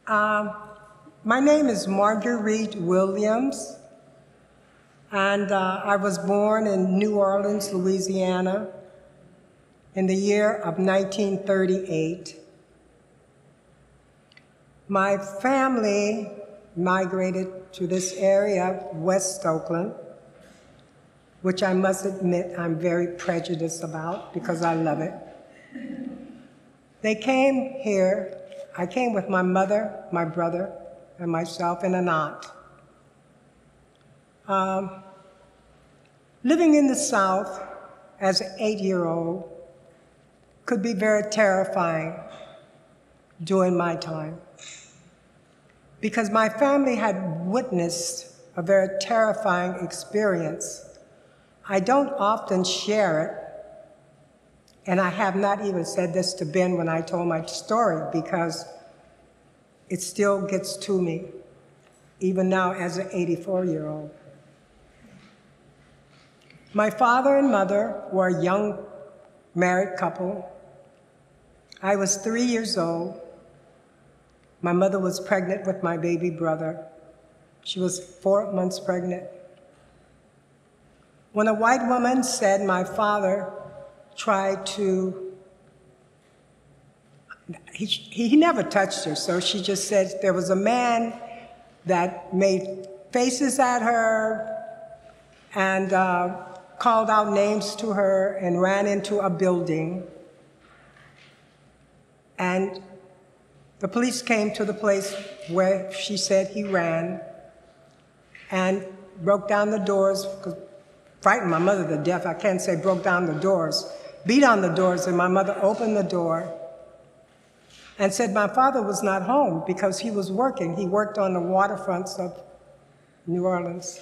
My name is Marquerite Williams, and I was born in New Orleans, Louisiana, in the year of 1938. My family migrated to this area, West Oakland, which I must admit I'm very prejudiced about because I love it. They came here. I came with my mother, my brother, and myself, and an aunt. Living in the South as an 8-year-old could be very terrifying during my time, because my family had witnessed a very terrifying experience. I don't often share it, and I have not even said this to Ben when I told my story, because it still gets to me, even now as an 84-year-old. My father and mother were a young married couple. I was 3 years old. My mother was pregnant with my baby brother. She was 4 months pregnant. When a white woman said my father tried to, he never touched her, so she just said there was a man that made faces at her and called out names to her and ran into a building. And the police came to the place where she said he ran and broke down the doors, frightened my mother to death. I can't say broke down the doors, beat on the doors, and my mother opened the door and said my father was not home because he was working. He worked on the waterfronts of New Orleans.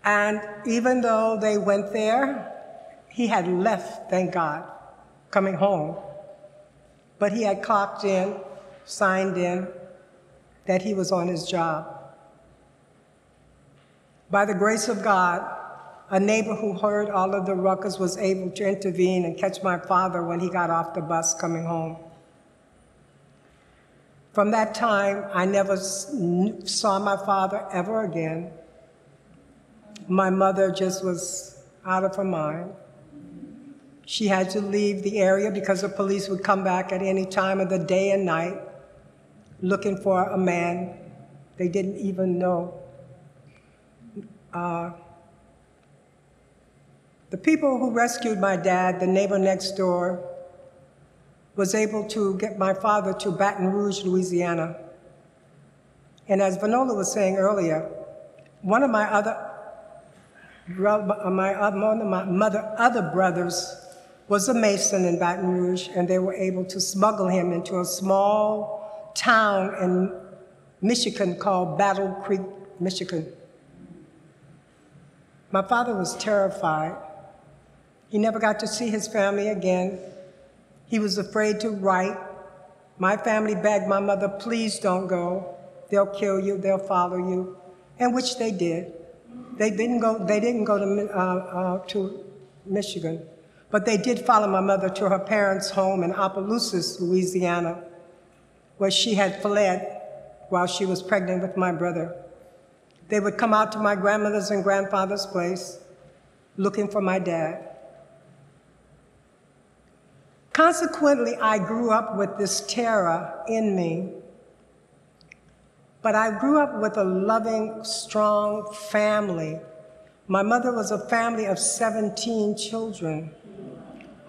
And even though they went there, he had left, thank God, coming home. But he had clocked in, signed in, that he was on his job. By the grace of God, a neighbor who heard all of the ruckus was able to intervene and catch my father when he got off the bus coming home. From that time, I never saw my father ever again. My mother just was out of her mind. She had to leave the area because the police would come back at any time of the day and night looking for a man they didn't even know. The people who rescued my dad, the neighbor next door, was able to get my father to Baton Rouge, Louisiana. And as Vanola was saying earlier, one of my other brothers was a Mason in Baton Rouge, and they were able to smuggle him into a small town in Michigan called Battle Creek, Michigan. My father was terrified. He never got to see his family again. He was afraid to write. My family begged my mother, please don't go. They'll kill you, they'll follow you, and which they did. They didn't go to Michigan, but they did follow my mother to her parents' home in Opelousas, Louisiana, where she had fled while she was pregnant with my brother. They would come out to my grandmother's and grandfather's place looking for my dad. Consequently, I grew up with this terror in me, but I grew up with a loving, strong family. My mother was a family of 17 children.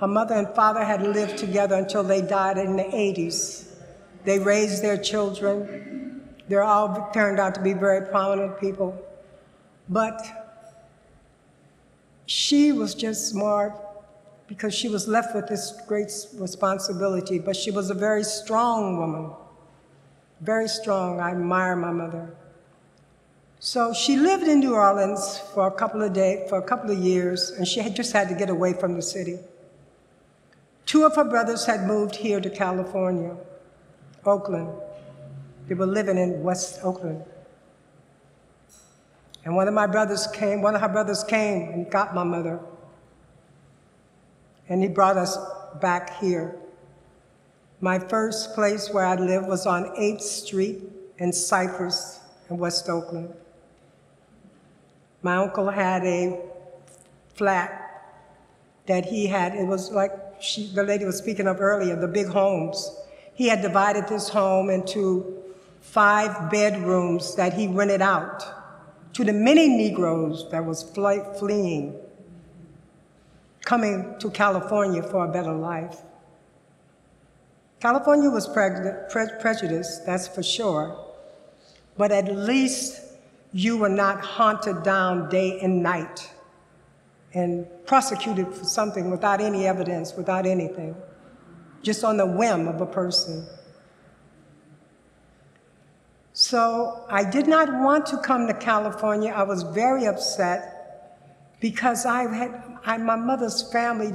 Her mother and father had lived together until they died in the 80s. They raised their children. They all turned out to be very prominent people. But she was just smart because she was left with this great responsibility, but she was a very strong woman, very strong. I admire my mother. So she lived in New Orleans for a couple of years, and she had just had to get away from the city. 2 of her brothers had moved here to California, Oakland. They were living in West Oakland. And one of her brothers came and got my mother. And he brought us back here. My first place where I lived was on 8th Street in Cypress in West Oakland. My uncle had a flat that he had. It was like the lady was speaking of earlier, the big homes. He had divided this home into 5 bedrooms that he rented out to the many Negroes that was fleeing, coming to California for a better life. California was prejudiced, that's for sure, but at least you were not hunted down day and night and prosecuted for something without any evidence, without anything, just on the whim of a person. So I did not want to come to California. I was very upset because my mother's family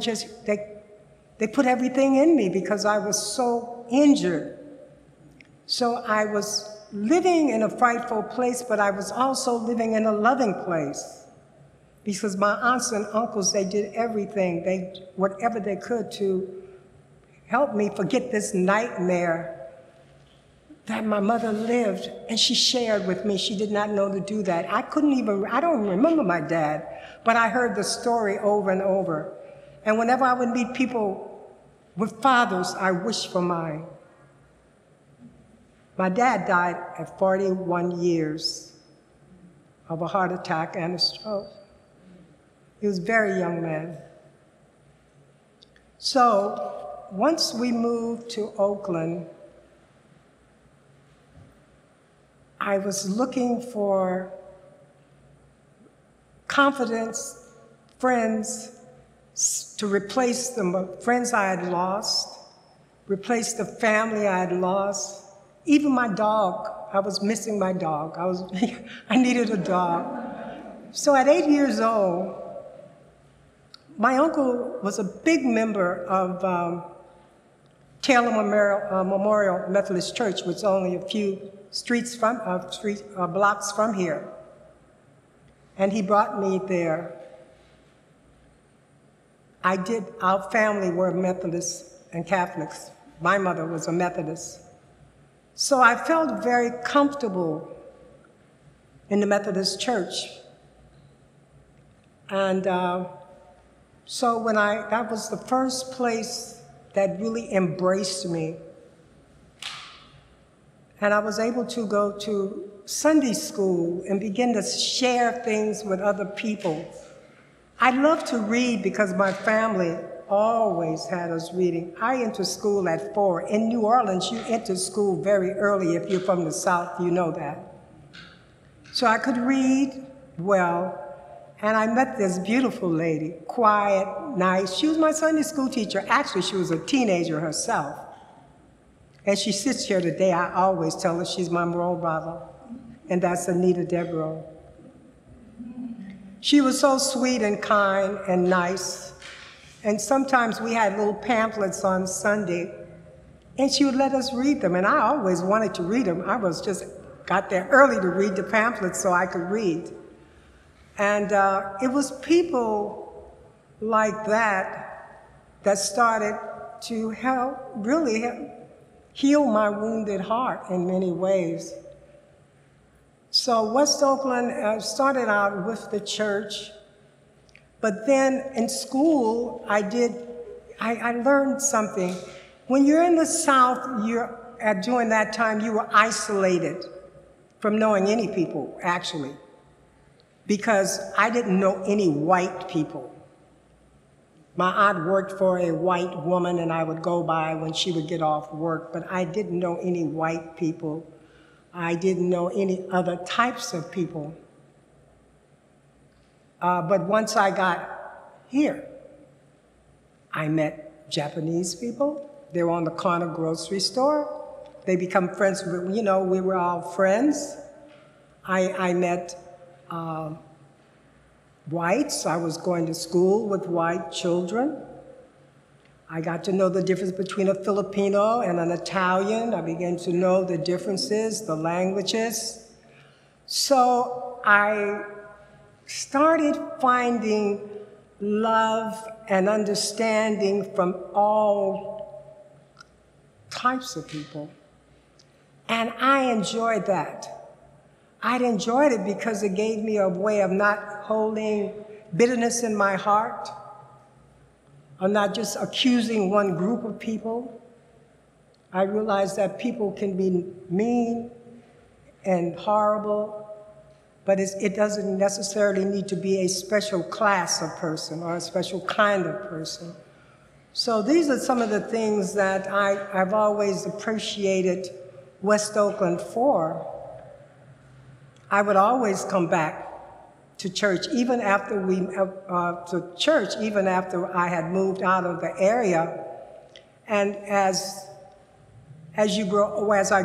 they put everything in me because I was so injured. So I was living in a frightful place, but I was also living in a loving place because my aunts and uncles, they did everything, whatever they could to help me forget this nightmare that my mother lived, and she shared with me. She did not know to do that. I don't remember my dad, but I heard the story over and over. And whenever I would meet people with fathers, I wished for mine. My dad died at 41 years of a heart attack and a stroke. He was a very young man. So once we moved to Oakland, I was looking for confidence, friends, to replace the friends I had lost, replace the family I had lost, even my dog. I was missing my dog. I needed a dog. So at 8 years old, my uncle was a big member of Taylor Memorial Methodist Church, which is only a few blocks from here. And he brought me there. Our family were Methodists and Catholics. My mother was a Methodist. So I felt very comfortable in the Methodist Church. And so that was the first place that really embraced me. And I was able to go to Sunday school and begin to share things with other people. I love to read because my family always had us reading. I entered school at 4. In New Orleans, you enter school very early. If you're from the South, you know that. So I could read well, and I met this beautiful lady, quiet, nice. She was my Sunday school teacher. Actually, she was a teenager herself. And she sits here today. I always tell her she's my role model, and that's Anita Devereaux. She was so sweet and kind and nice. And sometimes we had little pamphlets on Sunday, and she would let us read them. And I always wanted to read them. I got there early to read the pamphlets so I could read. And it was people like that started to really heal my wounded heart in many ways. So West Oakland started out with the church, but then in school, I learned something. When you're in the South, during that time, you were isolated from knowing any people, actually, because I didn't know any white people. My aunt worked for a white woman, and I would go by when she would get off work, but I didn't know any white people. I didn't know any other types of people. But once I got here, I met Japanese people. They were on the corner grocery store. They become friends with, we were all friends. I met whites. I was going to school with white children. I got to know the difference between a Filipino and an Italian. I began to know the differences, the languages. So I started finding love and understanding from all types of people. And I enjoyed that. I'd enjoyed it because it gave me a way of not holding bitterness in my heart, or not just accusing one group of people. I realized that people can be mean and horrible, but it doesn't necessarily need to be a special class of person or a special kind of person. So these are some of the things that I've always appreciated West Oakland for. I would always come back to church, even after even after I had moved out of the area. And as I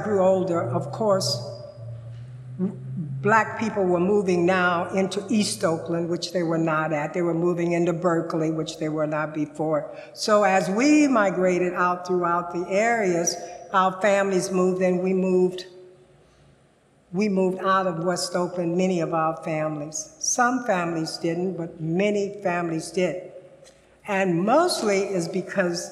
grew older, of course, Black people were moving now into East Oakland, which they were not at. They were moving into Berkeley, which they were not before. So as we migrated out throughout the areas, our families moved, and we moved out of West Oakland, many of our families. Some families didn't, but many families did. And mostly is because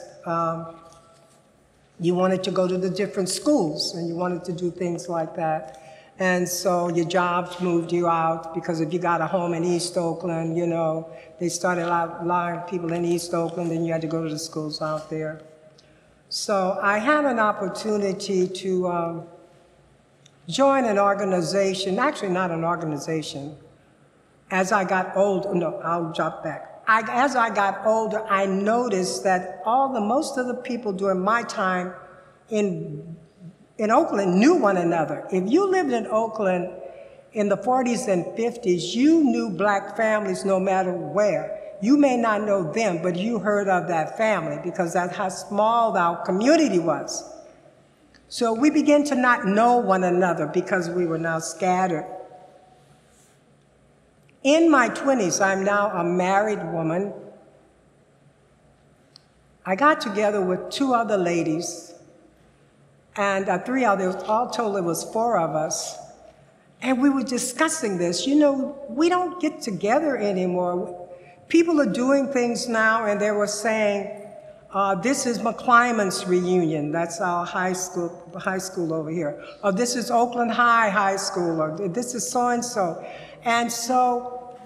you wanted to go to the different schools, and you wanted to do things like that. And so your jobs moved you out, because if you got a home in East Oakland, you know, they started allowing people in East Oakland, and you had to go to the schools out there. So I had an opportunity to join an organization, actually not an organization. As I got older, no, I'll jump back. As I got older, I noticed that most of the people during my time in Oakland knew one another. If you lived in Oakland in the 40s and 50s, you knew Black families no matter where. You may not know them, but you heard of that family, because that's how small our community was. So we began to not know one another because we were now scattered. In my 20s, I'm now a married woman. I got together with 2 other ladies, and 3 others, all told it was 4 of us. And we were discussing this. You know, we don't get together anymore. People are doing things now, and they were saying, this is McClymon's reunion. That's our high school over here. Or this is Oakland High School, or this is so-and-so. And so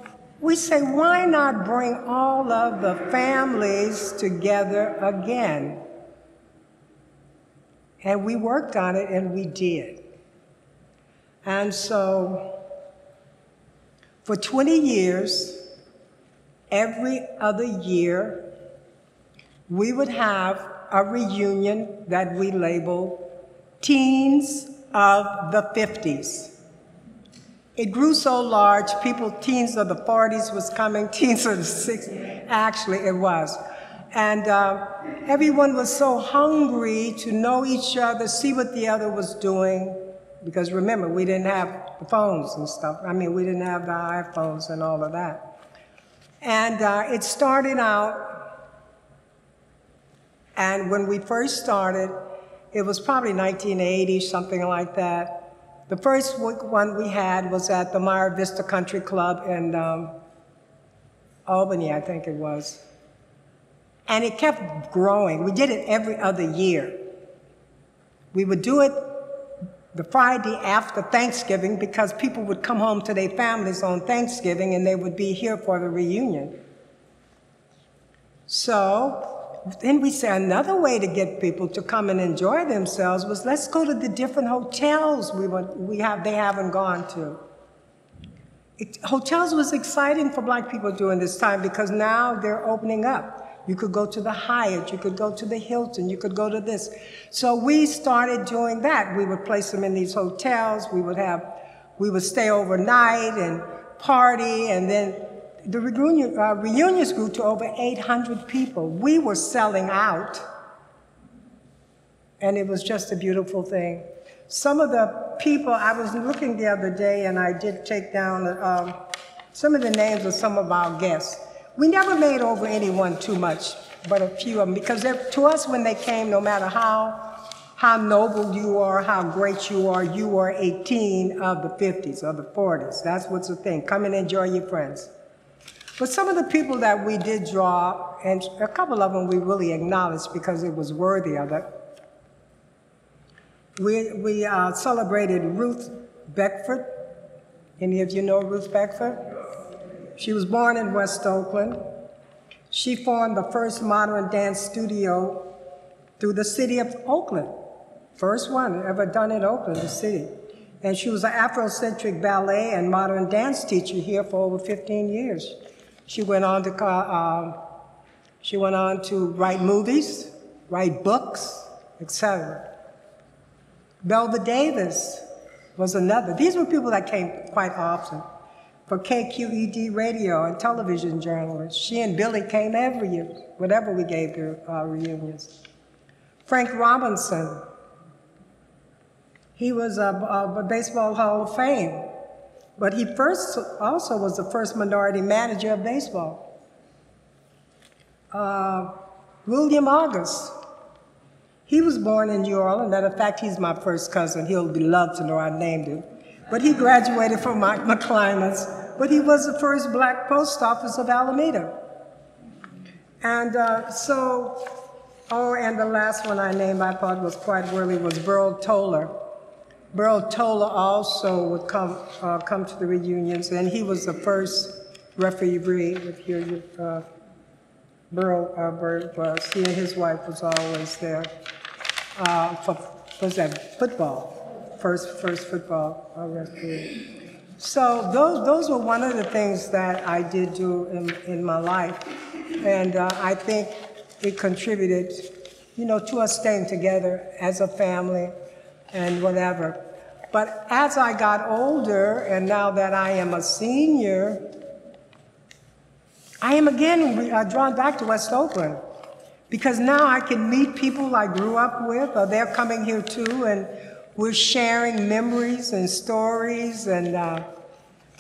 we say, why not bring all of the families together again? And we worked on it, and we did. And so for 20 years, every other year, we would have a reunion that we labeled Teens of the 50s. It grew so large, teens of the 40s was coming, teens of the 60s, actually it was. And everyone was so hungry to know each other, see what the other was doing, because remember, we didn't have the phones and stuff. I mean, we didn't have the iPhones and all of that. And it started out, and when we first started, it was probably 1980, something like that. The first one we had was at the Mar Vista Country Club in Albany, I think it was. And it kept growing. We did it every other year. We would do it the Friday after Thanksgiving, because people would come home to their families on Thanksgiving, and they would be here for the reunion. So then we said another way to get people to come and enjoy themselves was, let's go to the different hotels they haven't gone to. Hotels was exciting for Black people during this time, because now they're opening up. You could go to the Hyatt, you could go to the Hilton, you could go to this. So we started doing that. We would place them in these hotels, we would stay overnight and party, and then the reunions grew to over 800 people. We were selling out, and it was just a beautiful thing. Some of the people, I was looking the other day, and I did take down some of the names of some of our guests. We never made over anyone too much, but a few of them, because to us when they came, no matter how noble you are, how great you are a teen of the 50s or the 40s. That's what's the thing. Come and enjoy your friends. But some of the people that we did draw, and a couple of them we really acknowledged because it was worthy of it. We celebrated Ruth Beckford. Any of you know Ruth Beckford? She was born in West Oakland. She formed the first modern dance studio through the city of Oakland. First one ever done in Oakland, the city. And she was an Afrocentric ballet and modern dance teacher here for over 15 years. She went on to write movies, write books, etc. Belva Davis was another. These were people that came quite often for KQED radio and television journalists. She and Billy came every year, whatever we gave their reunions. Frank Robinson, he was a Baseball Hall of Fame, but he also was the first minority manager of baseball. William August, he was born in New Orleans. Matter of fact, he's my first cousin. He'll be loved to know I named him. But he graduated from McClymonds. But he was the first black post office of Alameda. And and the last one I named I thought was quite worthy was Burl Toller. Burl Toller also would come to the reunions, and he was the first referee. If you're Burl was. He and his wife was always there for football, first football referee. So those were one of the things that I did do in my life, and I think it contributed, to us staying together as a family and whatever. But as I got older, and now that I am a senior, I am again drawn back to West Oakland, because now I can meet people I grew up with, or they're coming here too, and we're sharing memories and stories, and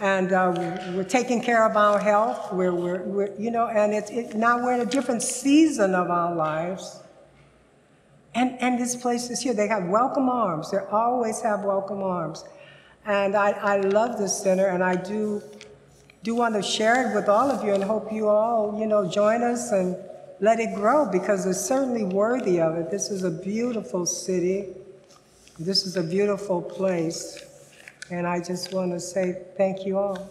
we're taking care of our health. We're now we're in a different season of our lives. And this place is here. They have welcome arms. They always have welcome arms. And I love this center, and I do want to share it with all of you, and hope you all, join us and let it grow, because it's certainly worthy of it. This is a beautiful city. This is a beautiful place. And I just want to say thank you all.